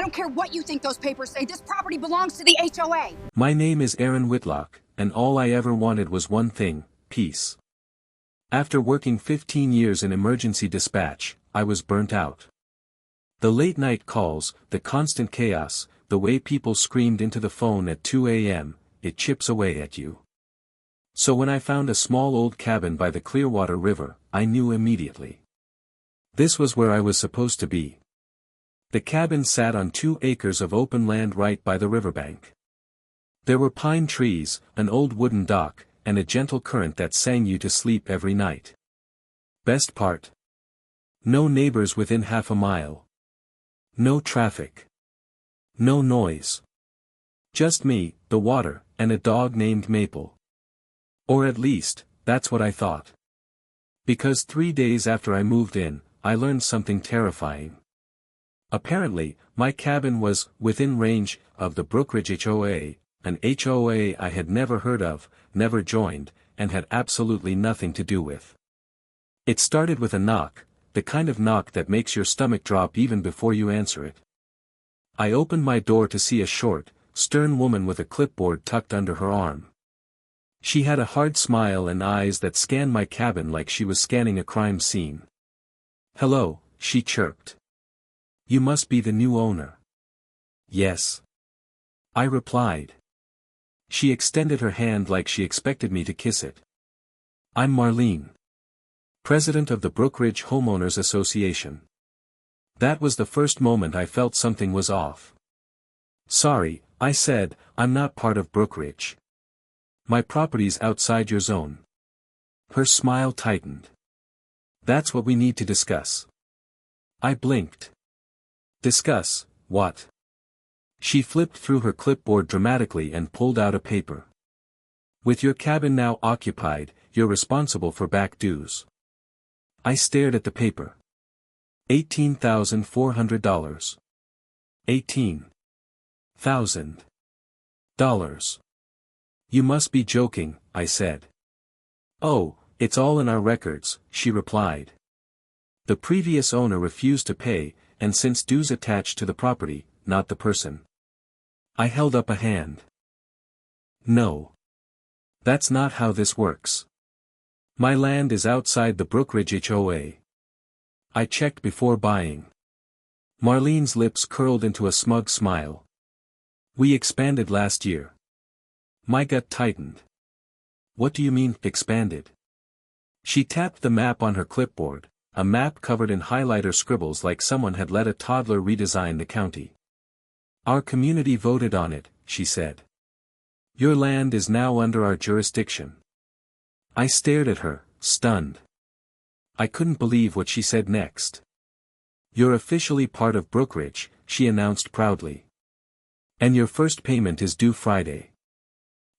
don't care what you think those papers say. This property belongs to the HOA. My name is Aaron Whitlock, and all I ever wanted was one thing: peace. After working 15 years in emergency dispatch, I was burnt out. The late-night calls, the constant chaos, the way people screamed into the phone at 2 a.m., it chips away at you. So when I found a small old cabin by the Clearwater River, I knew immediately. This was where I was supposed to be. The cabin sat on 2 acres of open land right by the riverbank. There were pine trees, an old wooden dock, and a gentle current that sang you to sleep every night. Best part? No neighbors within half a mile. No traffic. No noise. Just me, the water, and a dog named Maple. Or at least, that's what I thought. Because 3 days after I moved in, I learned something terrifying. Apparently, my cabin was within range of the Brookridge HOA, an HOA I had never heard of, never joined, and had absolutely nothing to do with. It started with a knock, the kind of knock that makes your stomach drop even before you answer it. I opened my door to see a short, stern woman with a clipboard tucked under her arm. She had a hard smile and eyes that scanned my cabin like she was scanning a crime scene. "Hello," she chirped. "You must be the new owner." "Yes," I replied. She extended her hand like she expected me to kiss it. "I'm Marlene, president of the Brookridge Homeowners Association." That was the first moment I felt something was off. "Sorry," I said, "I'm not part of Brookridge. My property's outside your zone." Her smile tightened. "That's what we need to discuss." I blinked. "Discuss, what?" She flipped through her clipboard dramatically and pulled out a paper. "With your cabin now occupied, you're responsible for back dues." I stared at the paper. $18,400. $18,000. "You must be joking," I said. "Oh, it's all in our records," she replied. "The previous owner refused to pay, and since dues attached to the property, not the person." I held up a hand. "No. That's not how this works. My land is outside the Brookridge HOA. I checked before buying." Marlene's lips curled into a smug smile. "We expanded last year." My gut tightened. "What do you mean, expanded?" She tapped the map on her clipboard, a map covered in highlighter scribbles like someone had let a toddler redesign the county. "Our community voted on it," she said. "Your land is now under our jurisdiction." I stared at her, stunned. I couldn't believe what she said next. "You're officially part of Brookridge," she announced proudly. "And your first payment is due Friday."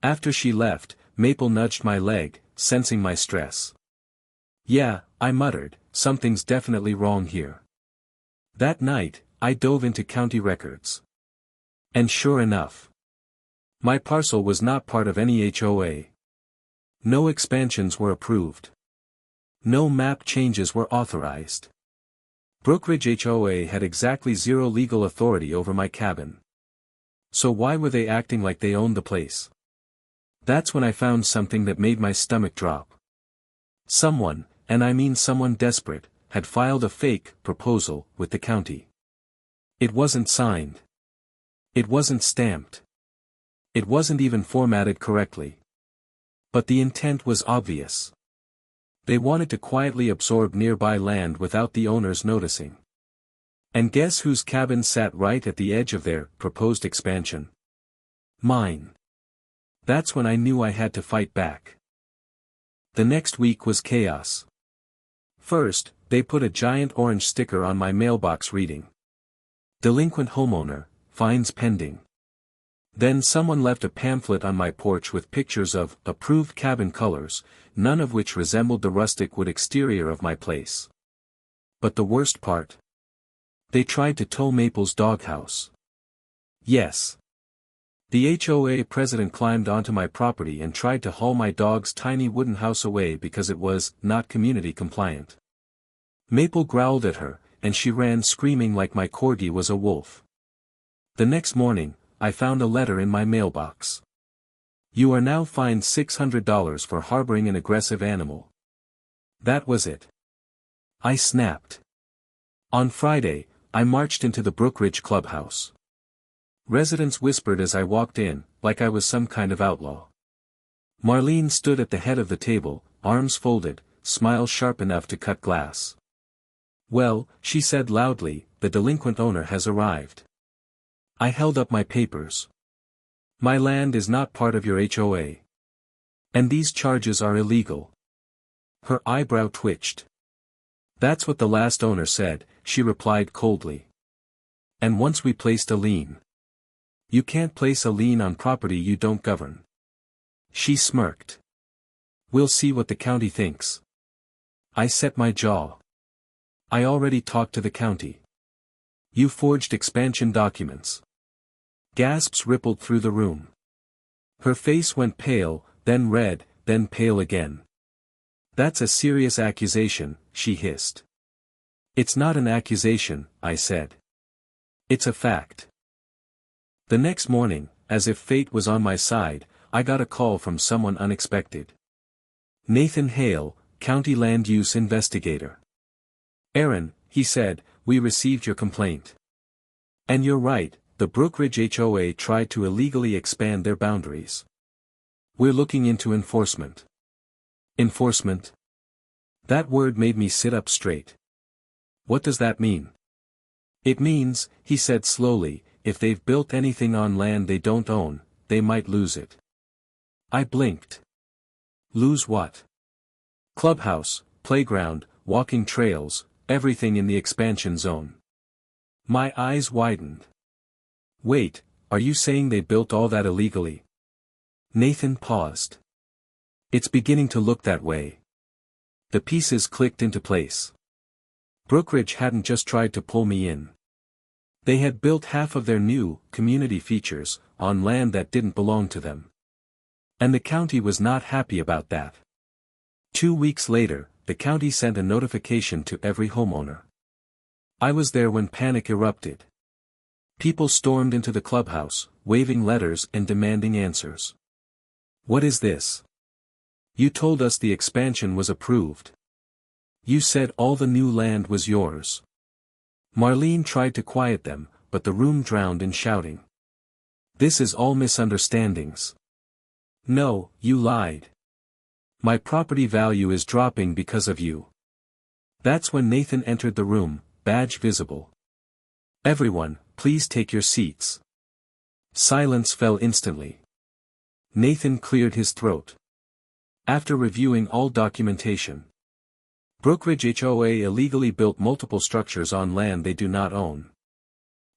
After she left, Maple nudged my leg, sensing my stress. "Yeah," I muttered, "something's definitely wrong here." That night, I dove into county records. And sure enough, my parcel was not part of any HOA. No expansions were approved. No map changes were authorized. Brookridge HOA had exactly zero legal authority over my cabin. So why were they acting like they owned the place? That's when I found something that made my stomach drop. Someone, and I mean someone desperate, had filed a fake proposal with the county. It wasn't signed. It wasn't stamped. It wasn't even formatted correctly. But the intent was obvious. They wanted to quietly absorb nearby land without the owners noticing. And guess whose cabin sat right at the edge of their proposed expansion? Mine. That's when I knew I had to fight back. The next week was chaos. First, they put a giant orange sticker on my mailbox reading: "Delinquent homeowner, fines pending." Then someone left a pamphlet on my porch with pictures of approved cabin colors, none of which resembled the rustic wood exterior of my place. But the worst part? They tried to tow Maple's doghouse. Yes. The HOA president climbed onto my property and tried to haul my dog's tiny wooden house away because it was not community compliant. Maple growled at her, and she ran screaming like my corgi was a wolf. The next morning, I found a letter in my mailbox. You are now fined $600 for harboring an aggressive animal. That was it. I snapped. On Friday, I marched into the Brookridge clubhouse. Residents whispered as I walked in, like I was some kind of outlaw. Marlene stood at the head of the table, arms folded, smile sharp enough to cut glass. Well, she said loudly, the delinquent owner has arrived. I held up my papers. My land is not part of your HOA. And these charges are illegal. Her eyebrow twitched. That's what the last owner said, she replied coldly. And once we placed a lien. You can't place a lien on property you don't govern. She smirked. We'll see what the county thinks. I set my jaw. I already talked to the county. You forged expansion documents. Gasps rippled through the room. Her face went pale, then red, then pale again. That's a serious accusation, she hissed. It's not an accusation, I said. It's a fact. The next morning, as if fate was on my side, I got a call from someone unexpected. Nathan Hale, County Land Use Investigator. Aaron, he said, we received your complaint. And you're right, the Brookridge HOA tried to illegally expand their boundaries. We're looking into enforcement. Enforcement? That word made me sit up straight. What does that mean? It means, he said slowly, if they've built anything on land they don't own, they might lose it. I blinked. Lose what? Clubhouse, playground, walking trails, everything in the expansion zone. My eyes widened. Wait, are you saying they built all that illegally? Nathan paused. It's beginning to look that way. The pieces clicked into place. Brookridge hadn't just tried to pull me in. They had built half of their new, community features, on land that didn't belong to them. And the county was not happy about that. 2 weeks later, the county sent a notification to every homeowner. I was there when panic erupted. People stormed into the clubhouse, waving letters and demanding answers. What is this? You told us the expansion was approved. You said all the new land was yours. Marlene tried to quiet them, but the room drowned in shouting. This is all misunderstandings. No, you lied. My property value is dropping because of you. That's when Nathan entered the room, badge visible. Everyone, please take your seats. Silence fell instantly. Nathan cleared his throat. After reviewing all documentation. Brookridge HOA illegally built multiple structures on land they do not own.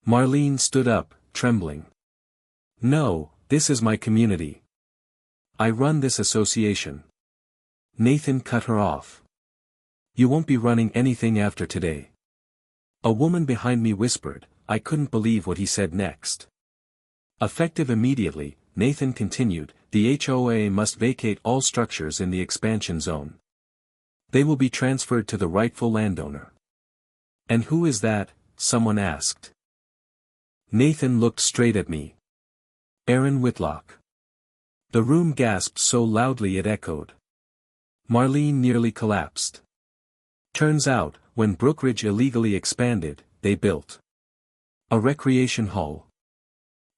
Marlene stood up, trembling. No, this is my community. I run this association. Nathan cut her off. You won't be running anything after today. A woman behind me whispered. I couldn't believe what he said next. Effective immediately, Nathan continued, the HOA must vacate all structures in the expansion zone. They will be transferred to the rightful landowner. And who is that? Someone asked. Nathan looked straight at me. Aaron Whitlock. The room gasped so loudly it echoed. Marlene nearly collapsed. Turns out, when Brookridge illegally expanded, they built a recreation hall,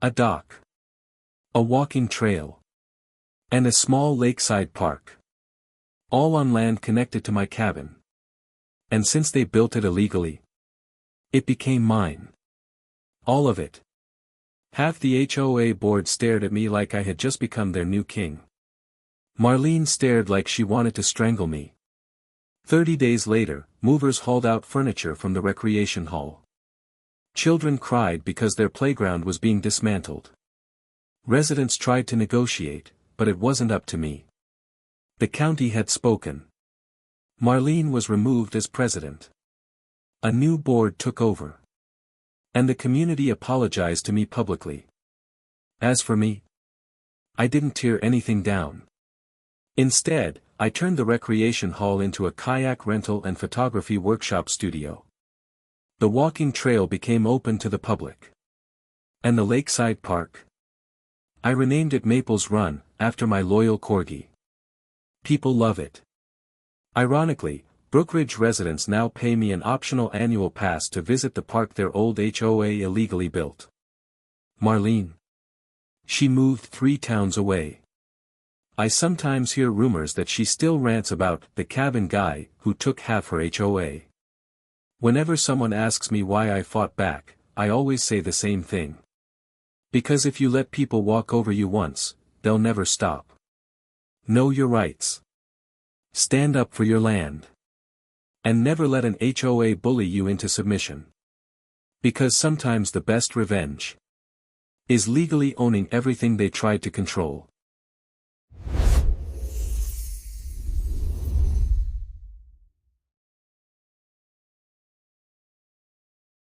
a dock, a walking trail, and a small lakeside park. All on land connected to my cabin. And since they built it illegally, it became mine. All of it. Half the HOA board stared at me like I had just become their new king. Marlene stared like she wanted to strangle me. 30 days later, movers hauled out furniture from the recreation hall. Children cried because their playground was being dismantled. Residents tried to negotiate, but it wasn't up to me. The county had spoken. Marlene was removed as president. A new board took over. And the community apologized to me publicly. As for me, I didn't tear anything down. Instead, I turned the recreation hall into a kayak rental and photography workshop studio. The walking trail became open to the public. And the lakeside park? I renamed it Maples Run, after my loyal corgi. People love it. Ironically, Brookridge residents now pay me an optional annual pass to visit the park their old HOA illegally built. Marlene. She moved 3 towns away. I sometimes hear rumors that she still rants about the cabin guy who took half her HOA. Whenever someone asks me why I fought back, I always say the same thing. Because if you let people walk over you once, they'll never stop. Know your rights. Stand up for your land. And never let an HOA bully you into submission. Because sometimes the best revenge is legally owning everything they tried to control.